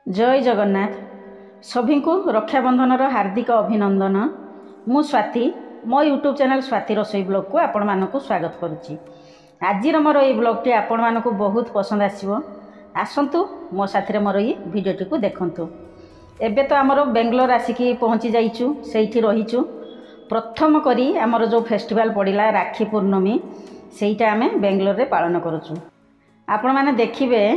जय जगन्नाथ सभी को रक्षाबंधन हार्दिक अभिनंदन। मु स्वाति मो यूट्यूब चैनल स्वाति रसोई ब्लॉग को आपण मानक स्वागत करुच्ची। आज मोर ये ब्लॉगटी आपण मानक बहुत पसंद आसो। आसतु मो साथी मोर ये भिडियोटी को देखंतु। एबे तो आमर बेंगलोर आसिकी पहुँची जाइचु, सेठी रहीचु। प्रथम करी आमर जो फेस्टिवल पड़िला राखी पूर्णमी सेटा आमे बेंगलोर रे पालन करूचु। आपण माने देखिबे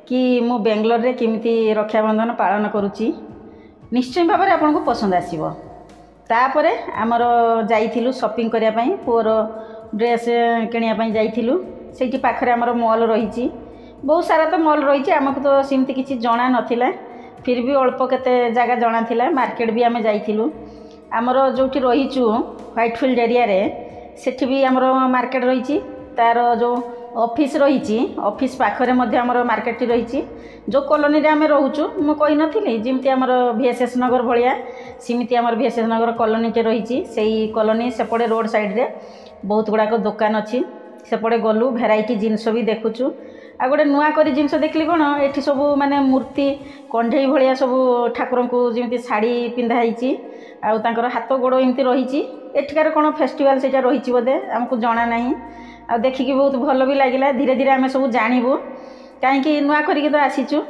कि मु बेंगलोर रे किमिति रक्षाबंधन पालन करुच्ची। निश्चय भाव में आपको पसंद आसो। तापरे आमर जाइथिलु शॉपिंग करिया पई, पुअर ड्रेस किनिया जाइथिलु। सेठी पाखरे आमर मॉल रही, बहुत सारा तो मॉल रही। आमको तो सेमती किछि जणा नथिला, फिर भी अल्प केते जगह जणा थिला। मार्केट भी आमे जाइथिलु। आमर जोठी रहीचु व्हाइटफील्ड एरिया रे, सेठी भी आमर मार्केट रही। तार जो ऑफिस रही, ऑफिस पाखरे मध्य आमर मार्केट रही। जो कॉलोनी रे आमे रहूचु मु कहि नथिली, जिमती आमर VSS नगर भलिया सिमिति आमर VSS नगर कॉलोनी टे रही। सेही कॉलोनी सेपड़े रोड साइड रे बहुत गुड़ाक दुकान अच्छी। सेपड़े गलु भेराइटी जिनस भी देखुचु। आ गोटे नुआ करी जिनस देखली कौन, एठी सब माने मूर्ति कंढई भलिया सब ठाकुर को जमी शाढ़ी पिंधाई, आउ तांकर हाथ गोड़ एमती रही। एठिकार कौन फेस्टिवल सेटा रही बोधे, आमको जना नहीं। आ देखिकी बहुत भल भी लगिला। धीरे धीरे आम सब जानबू, कहीं नुआ करिक तो आसीचु।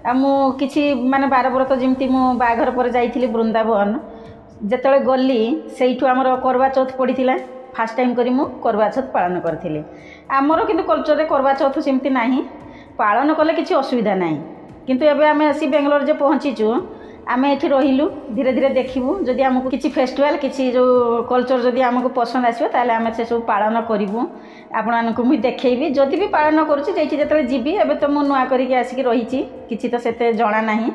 आ मु किछि माने 12 व्रत जमती मु बाघर पर जाइथिली वृंदावन। जेतले गली सेइठु आमर करवा चौथ पड़ीथिला। फास्ट टाइम करी मु करवा चौथ पालन करथिली। आमर किंतु कल्चर रे करवा चौथ सेमती नाही, पालन कले किछि असुविधा नाही। किंतु एबे आमे आसी बेंगलोर जे पहुँचीचु, आमे एठी रहिलु। धीरे धीरे देखिबू, जदि आमको किछि फेस्टिवल किछि जो कल्चर जदि आमको पसंद आसीबो ताले आमे से सब पालन करिवु। आपण मानकु मु देखैबी। जदि भी पालन करूछि जेठी जेतले जिबी, एबे तो मु नुआ करिके आसिकी रहिछि, किछि तो सेते जणा नाही।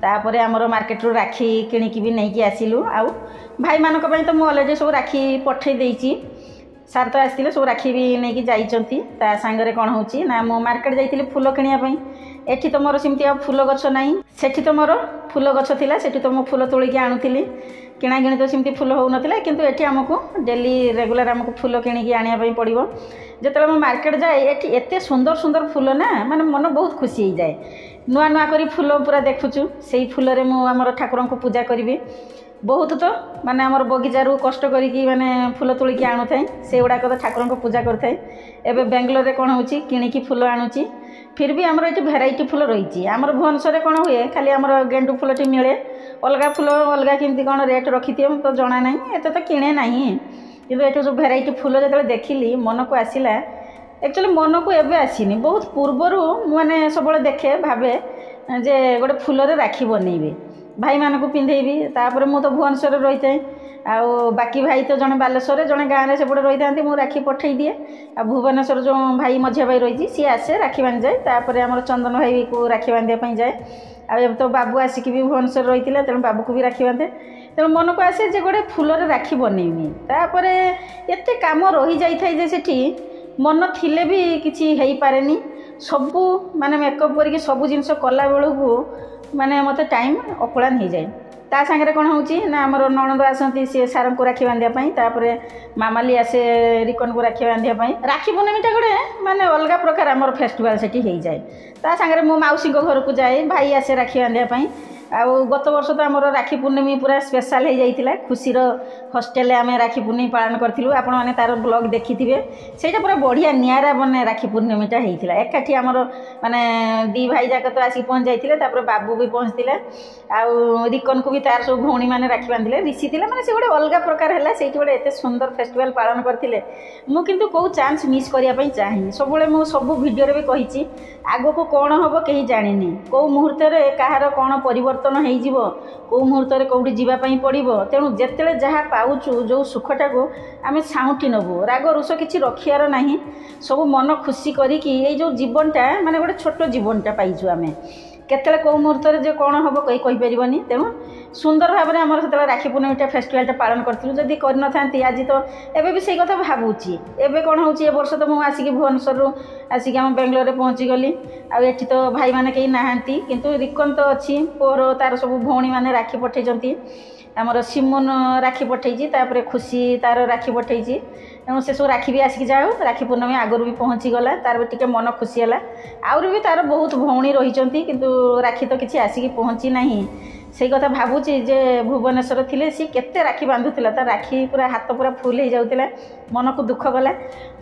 तापरे आमर मार्केट रो राखी किनिकी भी नेकी आसिलु। आउ भाई मानक पई तो मु ऑलरेडी सब राखी पठै देइछि। सार तो आसते सब राखी भी नहीं जाइंट। ता सांगरे कौन हो ना, मु मार्केट जाइली फूल किणापी। एठी तो मोर सेमती फूल गछ नहीं, सेठी तो मोर फूल गछ थिला। सेठी तो मु फूल तोलिकी आणुथिली। किणाकिणी तो सेमती फूल हो नथिला, किंतु एठी हमको डेली रेगुलर हमको फूल किणिकी आनिया पई पड़िबो। जेतले मु मार्केट जाए, एठी एते सुंदर सुंदर फूल ना, माने मन बहुत खुशी हो जाए। नुआ नुआ करी फूल पूरा देखुचु। सेही फूल रे मु हमर ठाकुरन को पूजा करिवि। बहुत तो माने आमर बगीचारू कष्ट करिकी माने फूल तोलिकी आणु थाए, से गुड़ाक तो ठाकुर को पूजा करथाए। एबे बेंगलोर रे कौन होची, किणिकी फूल आणुची। फिर भी आमर ये भेराइटी फूल रही। आमर भुवनेश्वर कौन हुए, खाली आमर गेंडू फूलटी मिले। अलग फूल अलग केमती कौन रेट रखी थी तो जना ना, एत तो किणे ना। किंतु ये जो भेराइटी फूल जो देखिली मन को आसला। एक्चुअली मन को एबे आसीनी, बहुत पूर्वर मैंने सब देखे भावे जे गोटे फूल राखी बनइबे, भाई मान को पिंधेबी। तापर मु तो भुवनेश्वर रही थाए। आउ बाकी भाई तो जड़े बालेश्वर, जड़े गाँव में सेपटे रही था। मुझे राखी पठे दिए। आ भुवनेश्वर जो भाई मझिया भाई रही, सी आसे राखी बांधि जाए। तापर आम चंदन भाई को राखी बांधापी जाए। अब तो बाबू आसिक भी भुवनेश्वर रही है, तेणु बाबू को भी राखी बांधे। तेणु मन को आसे गोटे फूल राखी बनइबी। तापर एत कम रही जाए सेठी, मन थिले भी किसी हो पारे। सबू माने मेकअप करके सबू जिनस कला बेलू माने मते टाइम अकुलान हो जाए। ता सांगे कौन होची ना, आमर नणंद आसती सी सार को राखी बांधापी। तापर मामाली आसे रिकन को राखी बांधापी। राखी पूर्णमीटा गोटे माने अलग प्रकार आमर फेस्टिवल सेठी हो जाए। ता सांगे मो माउसी घर को जाए, भाई आसे राखी बांधापी। आउ गत वर्ष तो आमर राखी पूर्णमी पूरा स्पेशल हो जाइतिला। खुशीर हॉस्टेल आम राखी पूर्णमी पालन करूँ। आपण मैंने तार ब्लॉग देखि थे, से पूरा बढ़िया निरा बने राखी पूर्णमीटा होता। एकाठी आमर माने दी भाई जाक तो आसिक पहुँच जाते। बाबू भी पहुँचते। आउ रिकन को भी तार सब भौणी मैंने राखी बांधे रिसी थे। मैंने से गोटे अलग प्रकार है, से गोटे एत सुंदर फेस्टिवल पालन करते। मुझे कौ चान्स मिस करने चाहे। सब सब भिडियो भी कही आग को कौन हम कहीं जानी, कौ मुहूर्त कहार कौन परिवर्तन हो मुहूर्त कौटी जावाई पड़ो। तेणु जिते जहाँ पाचु जो सुखटा को आम साउटी नबू। राग रुष कि रखार ना, सब मन खुशी करी जो जीवनटा माने गोटे छोट जीवनटा पाइचु आम। केतले कौ मुहूर्त जो कौन हम कहीं कहीपरि। तेणु सुंदर भाव में आम से राखी पूर्णमीटा फेस्टिवलटा पालन करूँ। जदि करना आज तो एबे भी सही कथा भावुची। एबे कौन हो वर्ष तो मुझे आसिक भुवनेश्वर आसिक आम बेंगलोर में पहुँची गली। आठी तो भाई मैंने कहीं नहांती, किंतु रिकन तो अच्छी पोर तार सब भौणी मैंने राखी पठे। आमर सिमुन राखी पठेची तापर खुशी तार राखी पठेची तेणु से सब राखी भी आसिक जाओ राखी पूर्णमी आगुरी भी पहुँची गला तार टिके मन खुशी है आउरी भी तार बहुत भौणी रही किंतु राखी तो किसी आसिक पहुँची ना से कथा भावुची जे भुवनेश्वर थिले सी केते राखी बांधुला तार राखी पूरा हाथ पूरा फुल हो जाऊला मन को दुख गला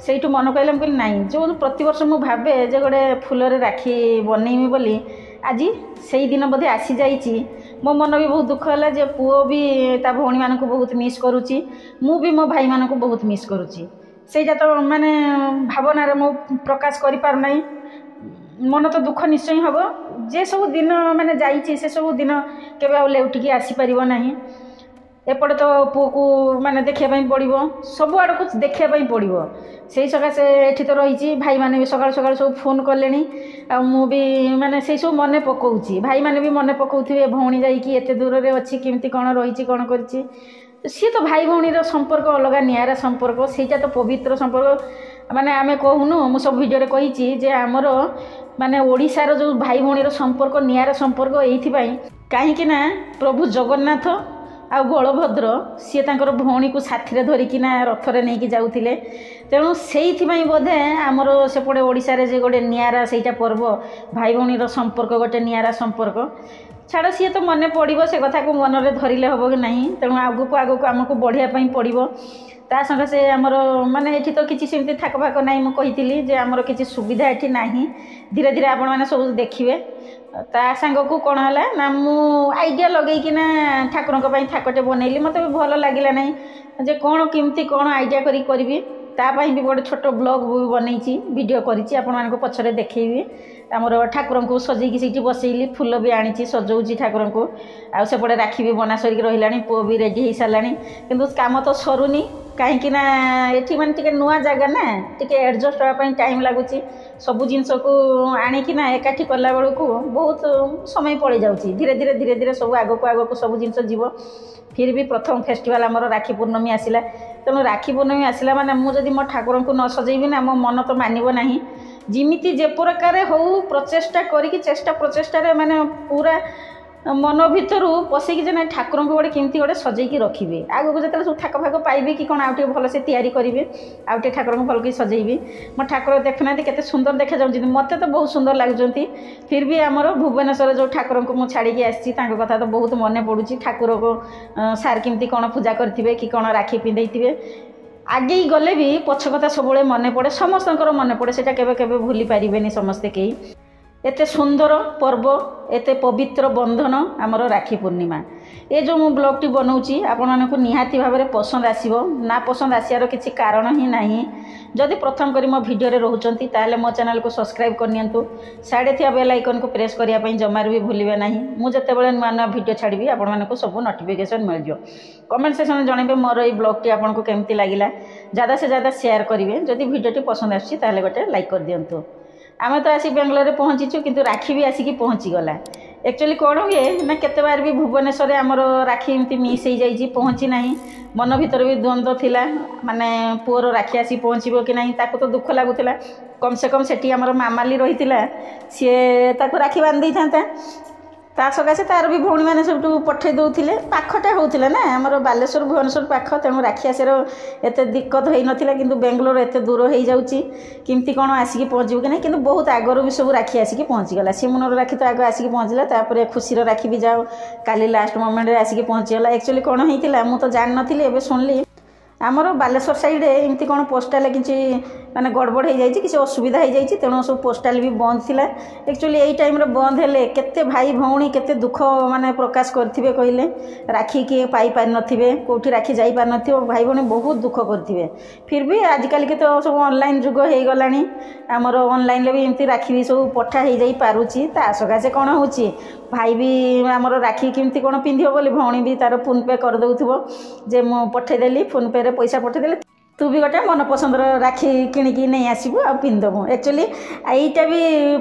से मन कहले मुझे नाई जो प्रति वर्ष मु भावे जे गोटे फुलरे राखी बनईमी बोली आज से दिन बोधे आसी जाइए मो मन भी बहुत दुख है जे पुओ भी ता भौणी मान को बहुत मिस करुच्ची मु भी मो भाई मान को बहुत मिस करुच्ची सेटा तो माने भावनार मु प्रकाश कर पारना मन तो दुख निश्चय हम जे सब दिन माने जाइए से सब दिन केबे आ लेउटिकी आसी परिबो नाही एपटे तो पुओ को माने देखापी पड़ो सब आड़ को देखापी पड़ो से सकाशे एठी तो रही भाई माने भी सकाल सकाल सब फोन कले मु भी माने से सब मन पकाऊँगी भाई माने भी मन पकाउथिबे भौणी जाइकी एते दूर रे अछि केमती कोन रही कोन करछि सी तो भाई भौणीर संपर्क अलग नियारा संपर्क सेटा तो पवित्र संपर्क माने आमे कहूनु मु सब वीडियो रे कहिछि जे हमर माने ओडिशार जो भाई भौणीर संपर्क नियारा संपर्क एइथिबाई काहेकि ना प्रभु जगन्नाथ आ बलभद्र सी तांकर भौणी को साथी धरिकिना रथरे नहीं जाऊे तेणु से बोधे आमर सेपटे ओडिशा रे जे गोटे नियारा सेटा पर्व भाई भौणीर संपर्क गोटे नियारा संपर्क छाड़ सी तो मन पड़ो से कथा को मन में धरले हम कि ना तेणु आगक आगक आमको बढ़ियापी पड़ो ता संगे से आमर माने एठी तो किसी सेमती थाक फाक ना मुझे जे आमर किसी सुविधा एठी नाही धीरे धीरे आपण मैंने सब देखिए ता सांग को कौन है ना मु आइडिया लगेकिना ठाकुर थाकटे बनइली मत भी भल लगे ना जे कौन केमती कौन आइडिया करी तापाई भी गोटे छोट ब्लॉग भी बनई वीडियो करी आपण मान पछरे देखी आमर ठाकुर को सजेकी सीठी बसैली फूल भी आनी सजाऊँगी ठाकुर को आ सेपटे राखी भी बना सरिक रहा पुओ भी रेडी हो सारा किंतु काम तो सरुनी कहीं एठी माने टिके नुआ जगह ना टिके एडजस्ट होगापी टाइम लगुच सबू जिनस को आणिकिना एकाठी कला बेलू को बहुत समय पड़ जाऊँगी धीरे धीरे धीरे धीरे सब आगक सब जिनस जीव फिर भी प्रथम फेस्टिवल आमर राखी पूर्णमी आसला तेणु राखी पूर्णमी आसला माने मुझे मो ठाकुर को न सजेबी ना मो मन तो मानव ना जिमिति जे प्रकार हो प्रचेष्टा करी चेष्टा प्रचेष्टा माने पूरा मन भर पशिकी जे ठाकुर को गोटे केमती गोटे सजेकी रखिए आगक जो सब थाक फाक पाइबे कि कौन आउटे भल से तैयारी करेंगे आउटे ठाकुर को भल सजेबी मो ठाकुर देखुना केते सुंदर देखा जाऊँ मत तो बहुत सुंदर लगुंट फिर भी आमर भुवनेश्वर जो ठाकुर को मुझे छाड़ी आसी कथा तो बहुत मन पड़ुची ठाकुर को सार केमती कौन पूजा करेंगे कि कौन राखी पिंधे आगे गले भी पछ कथा सब मन पड़े समस्त मन पड़े से केवे भूली पारे समस्ते कई एते सुंदर पर्व एते पवित्र बंधन आमर राखी पूर्णिमा ये जो मु ब्लॉग टी बनाऊँगी आपण मानक निहाती भाव में पसंद आसीबो ना पसंद आसियार किसी कारण ही नहीं जदि प्रथम करी मो वीडियो रे रहउचंती ताले मो चैनल को सब्सक्राइब करनियंतु साइडे थिया बेल आइकन को प्रेस करिया पई जमार भी भूलिबे नाही मु जते बेले नुआ नुआ वीडियो छाड़बी आपण मानक सब नोटिफिकेशन मिल जो कमेंट सेक्शन जनइबे मोर ई ब्लॉग टी आपन को केमती लागिला ज्यादा से ज्यादा शेयर करिवे जदि वीडियो टी पसंद आछि ताले गोटे लाइक कर दियंतु आम तो आसी बेंगलोर पहुँचीचु किंतु राखी भी आसिकी पहुँची गला एक्चुअली कौन हुए ना केते बार भी भुवनेश्वर आमर राखी एमती मिस हो जाइए पहुँची ना मन भीतर भी द्वंद्व थिला माने पुअर राखी आसी पहुँचब कि नहीं ताको तो दुख लगुला कम से कम सेठी आमर मामाली रही सी ताको राखी बांधी था ता सकाशे तार भी भौणी मैंने सब पठे दौले पाखटा होता ना आमर बालेश्वर भुवनेश्वर पाख तेणु राखी आसार एत दिक्कत हो नाला कि बेंगलोर एत दूर हो जाऊँगी किमती कौन आसिक पहुँचू कि नहीं कि बहुत आगरू भी सब राखी आसिक पहुँचीगला सिमुनर राखी तो आग आसिक पहुँचला खुशीर राखी भी जाओ काली लास्ट मोमेंट आसिक पहुँचीगला एक्चुअली कौन होता मुझे जान नी एवं शुणिली आमर बालेश्वर साइड एमती कौन पोस्टाल किसी माने गड़बड़ हो जाए किसी असुविधा हो जाए तेणु सब पोस्टाल भी बंद थिला एक्चुअली यही टाइम बंद हेले केते भाई भौणी केते दुख माने प्रकाश करथिबे कहले राखी किए पाई पार नथिबे कोठी राखी जाई पार नथिबो भाई भौणी बहुत दुख करथिबे फिर भी आजकल के तो सब ऑनलाइन जुग हो गलानी आमर ऑनलाइन ले भी एमती राखी भी सब पठा हो जाई पारुची ता सकाशे कौन होची भाई भी आमर राखी केमती कौन पिंधिबो बोली भौणी भी तार फोन पे कर दउथबो जे मु पठेदेली फोन पे रे पैसा पठेदेली तू भी गोटे मन पसंद राखी किणिकी नहीं आसबू आ पिंधबू एक्चुअली यहीटा भी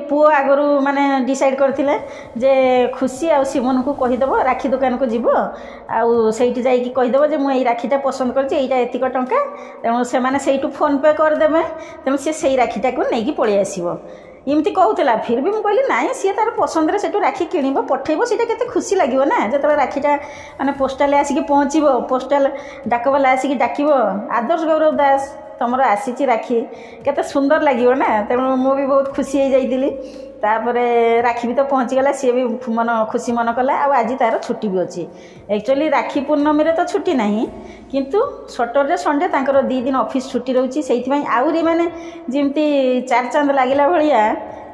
पुओ आगरू माने डिसाइड करथिले जे खुशी आ सिमन को कहीदेव राखी दुकान को जीव आउ सेठी जाइकी कहीदेव जे मु राखीटा पसंद करछि एटा एतिक टंका तेणु से माने सेठू फोन पे करदेबे तेणु से राखीटा को नहीं पळि आसीबो एमती कहूला फिर भी मुझे ना सी तार पसंद से राखी किणव पठेब से खुशी लगे ना जो राखीटा मानने पोस्टाल आसिक पहुँचब पोस्टाल डाकवाला आसिक डाक आदर्श गौरव दास तुम आसी राखी केते सुंदर लगे ना तेणु मुझे बहुत खुशी हो जाइली तापरे राखी भी तो पहुँचीगला सी भी मन खुशी मन कला आज तार छुट्टी भी अच्छी एक्चुअली राखी पूर्णमी तो छुट्टी ना किंतु सटरडे संडे तांकर 2 दिन ऑफिस छुट्टी रोचे से आउरी माने जमती 4 चांद लगला भाया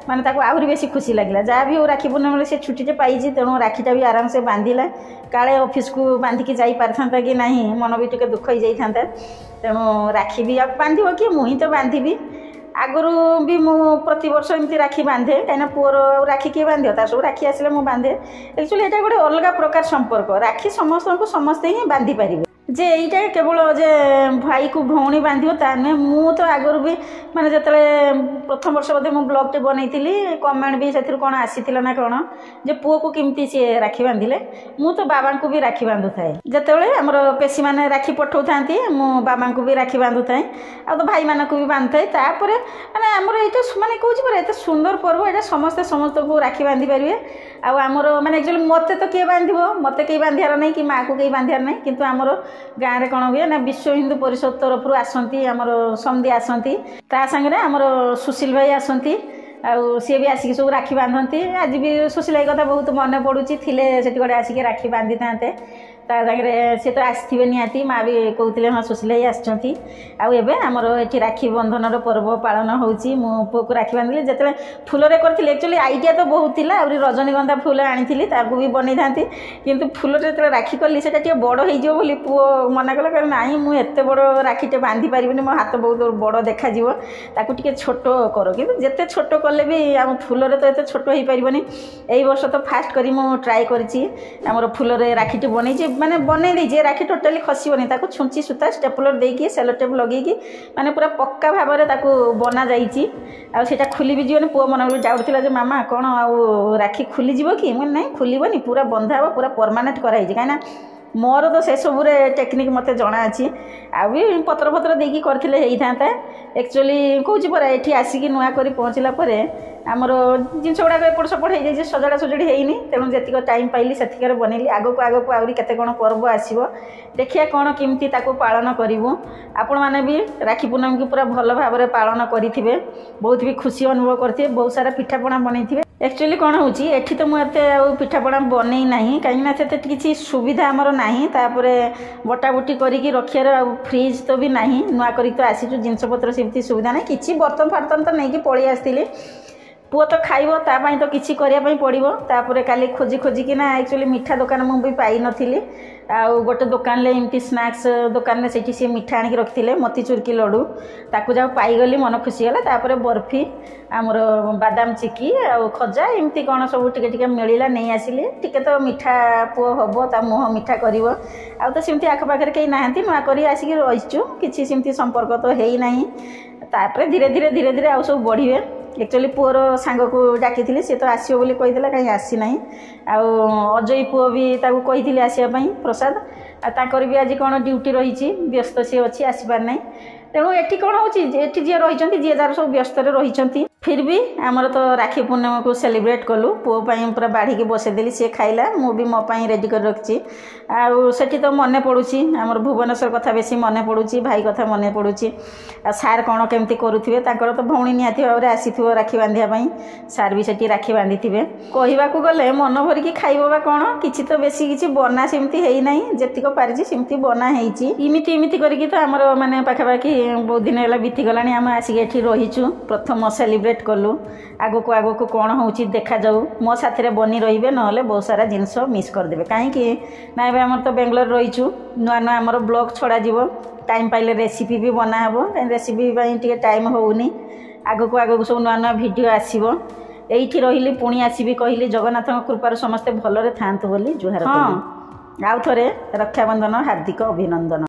माने ताको आहुरी बेसी खुशी लगला जहाँ भी राखी पूर्णमी से छुट्टी पाई तेणु राखीटा भी आराम से बांधिला काले ऑफिस को बांधिकी जाई पारथांता कि नहीं मन भी टिके दुख हो जाता तेणु राखी भी आप बांधिब कि मुही तो बांधिबी आगु भी मु प्रति वर्ष एमती राखी बांधे कहीं पुअर राखी किए बांध तार सब राखी आसिले मु बांधे एक्चुअली यहाँ गोटे अलग प्रकार संपर्क राखी समस्त को समस्ते ही बांधि पारे जे यहीटा केवल जे भाई को भौणी बांधियो ता नुहे मु तो आगुरी भी माने जतले प्रथम वर्ष बोधे मु ब्लॉग टे बनईली कमेंट भी से कौन आसीला ना कौन जे पुओ को केमती सी राखी बांधिले मु तो बाबा को भी राखी बांधु थाए जितेबाला आमर पेशी मैंने राखी पठाऊ था मु बाबा को भी राखी बांधु थाए आ तो भाई मान को भी बांधु थाए तापर माने आमर ये माने कहूँ पर एत सुंदर पर्व ये समस्ते समस्त को राखी बांधि पारे आमर माने एक्चुअली मत तो किए बांधब मत कहीं बांधार नहीं कि माँ को कहीं बांधार नहीं किंतु आमर गाँव में कौन हुए ना विश्व हिंदू परिषद तरफ आसती आमर समधी आसती ता सागरे आमर सुशील भाई आसती आउ सी भी आसिक सब राखी बांधती आज भी सुशील भाई कथा बहुत मन पड़ुची से गोटे आसिक राखी बांधि था ताकरे सी तो आसवे निहाती माँ भी कहते हाँ सुशील भाई आसमें आमर ये राखी बंधन पर्व पालन होची मो पुओ को राखी बांधि जिते फूलरे करी एक्चुअली आइडिया तो बहुत थी आहुरी रजनीगंधा फूल आनी भी बनई था कि फूल जो राखी कली से बड़ हो पुओ मना कला कह ना मुझे बड़ राखीटे बांधि पारि मो हाथ बहुत बड़ देखा टे छोट कर कि जिते छोट कले भी आम फूलरे तो ये छोट हो पारनि यही वर्ष तो फास्ट करी ट्राए कर फूलरे राखीटे बनई माने बने दीजिए राखी टोटाली खसबनी छुंची सूता स्टेपलर देकी सेलो टेप लगे माने पूरा पक्का भाव में बना जाटा खुली भी जीवन पुओ मन डाउट मामा कौन आउ राखी खुली जीव कि मुझे नहीं खुलबनी पूरा बंधा हे पूरा परमानेंट कराई कहीं मोर तो से सब टेक्निक मत जना अच्छी आ भी पत्र पत्र देकी करथिले होता एक्चुअली कहूँ पर ये आसिक नुआ कर पहुँचला आमर जिनस गुड़ाक एपट सेपट हो जाए सजड़ा सजड़ी होनी तेणु जी टाइम पाइली से बनैली आगक आगक आहरी केते कौन पर्व आसो देखिए कौन केमती पालन करूँ आपण मैंने भी राखी पूर्णमी की पूरा भल भाव में पालन करेंगे बहुत भी खुशी अनुभव करेंगे बहुत सारा पिठापणा बनई एक्चुअली कौन होती तो मुझे पिठापणा बनई ना कहीं किसी सुविधा आमर ना बटाबुटी करी रखार फ्रिज तो भी ना नुआ करी तो आसीचु जिनपतर सेमती सुविधा ना कि बर्तन फार्तन तो नहीं पलि आसती पुओ तो खाइब तापाई तो किसी करने पड़ो तापर काली खोजी खोजिकिना एक्चुअली मीठा दुकान मुझे पाई नी आउ गोटे दुकान ले एमती स्नैक्स दुकान में सेठी सी मीठा आनिक रखिले मोतीचूर की लड्डू ताकू जब पाईगली मन खुशी गला तापर बर्फी आमर बादाम चिकी आउ खजा एमती कौन सब टिके मिलला नहीं आसिले टिके तो मीठा पुओ हम ता मुह मीठा कर आ तो सेमती आखपाखे कहीं ना नुआ कर आसिक रहीचु किसी सेमती संपर्क तो है ना तापर धीरे धीरे धीरे धीरे आउ सब बढ़िए एक्चुअली पुअर सांग को डाकी सी तो आसो बोली कही कहीं आसी ना अजय पुओ भी कही आसवाई प्रसाद आर भी आज कौन ड्यूटी रही व्यस्त सी अच्छी आसपार ना तेणु ये कौन हो जी रही जी जार सब व्यस्त रही फिर भी आमर तो राखी पूर्णिमा को सेलिब्रेट कलु पुओ पूरा बाढ़ी बसईदेली सी खाइला मु भी मोपाई रेडी कर रखी आठी तो मन पड़ुची आमर भुवनेश्वर कथा बेसी मन पड़ुची भाई कथा मन पड़ुची सार कौन केमती करुवे तो भौणी निहाती भाव में आसी राखी बांधापी सार भी सेठी राखी बांधि थे कहवाक गले मन भरिकी खाइबा कौन किसी तो बेसी किसी बना सेमती है ना जेतिक पारिछि सेमती बना इमिति इमिति करके तो आमर माने पाखापाखि बहुत दिन है बीतीगला आम आसिक एठी रहीचु प्रथम सेलिब्रेट कलु आगक आगक कौन हो देखा जाऊ मो साथी बनी रे ना बहुत सारा जिनस मिस करदे कहीं ना आम तो बेंगलोर रहीचु नुआ नुआ आमर ब्लॉग छड़ा जीव टाइम पाइले रेसिपी भी बनाहब कहीं रेसिपी टे टाइम होनी आगक आगक सब नुआ नुआ भिडियो आसब एठी रही पुणी आसबि कहली जगन्नाथ कृपार समस्ते भलरे थांतु बोली जुहार हाँ आउ थरे रक्षाबंधन हार्दिक अभिनंदन।